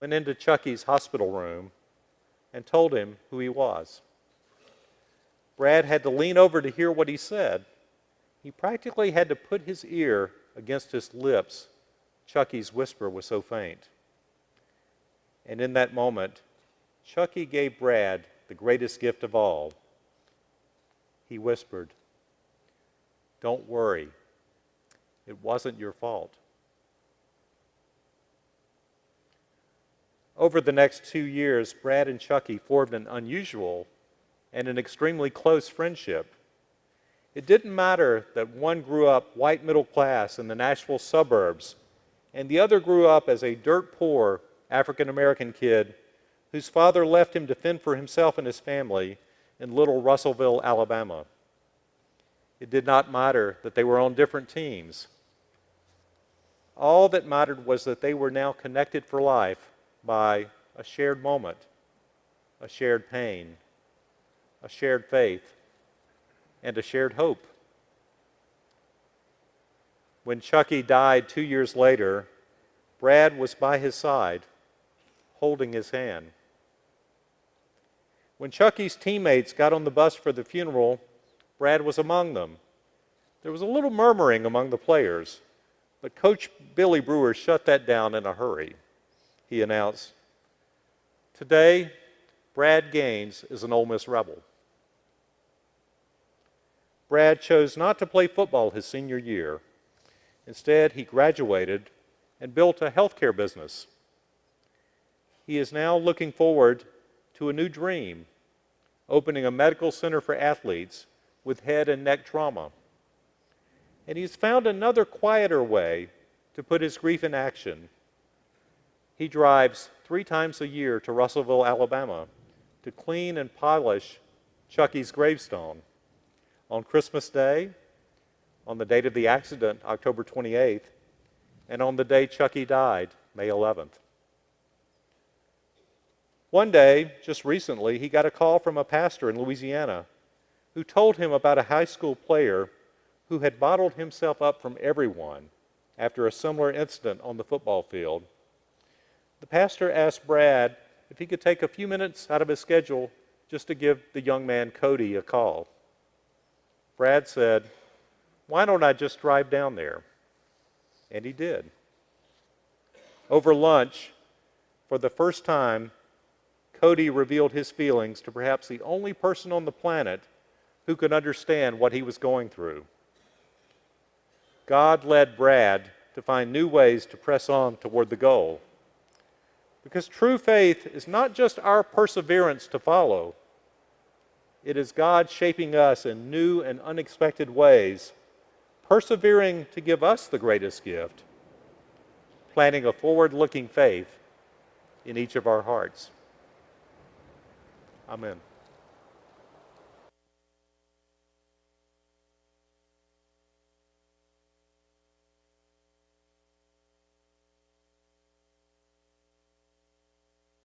went into Chucky's hospital room and told him who he was. Brad had to lean over to hear what he said. He practically had to put his ear against his lips. Chucky's whisper was so faint. And in that moment, Chucky gave Brad the greatest gift of all. He whispered, "Don't worry, it wasn't your fault." Over the next 2 years, Brad and Chucky formed an unusual and an extremely close friendship. It didn't matter that one grew up white middle class in the Nashville suburbs and the other grew up as a dirt poor African American kid whose father left him to fend for himself and his family in little Russellville, Alabama. It did not matter that they were on different teams. All that mattered was that they were now connected for life by a shared moment, a shared pain, a shared faith, and a shared hope. When Chucky died 2 years later, Brad was by his side, holding his hand. When Chucky's teammates got on the bus for the funeral, Brad was among them. There was a little murmuring among the players, but Coach Billy Brewer shut that down in a hurry. He announced, "Today, Brad Gaines is an Ole Miss Rebel." Brad chose not to play football his senior year. Instead, he graduated and built a healthcare business. He is now looking forward to a new dream, opening a medical center for athletes with head and neck trauma. And he's found another quieter way to put his grief in action. He drives 3 times a year to Russellville, Alabama, to clean and polish Chucky's gravestone. On Christmas Day, on the date of the accident, October 28th, and on the day Chucky died, May 11th. One day, just recently, he got a call from a pastor in Louisiana who told him about a high school player who had bottled himself up from everyone after a similar incident on the football field. The pastor asked Brad if he could take a few minutes out of his schedule just to give the young man Cody a call. Brad said, "Why don't I just drive down there?" And he did. Over lunch, for the first time, Cody revealed his feelings to perhaps the only person on the planet who could understand what he was going through. God led Brad to find new ways to press on toward the goal. Because true faith is not just our perseverance to follow. It is God shaping us in new and unexpected ways, persevering to give us the greatest gift, planting a forward-looking faith in each of our hearts. Amen.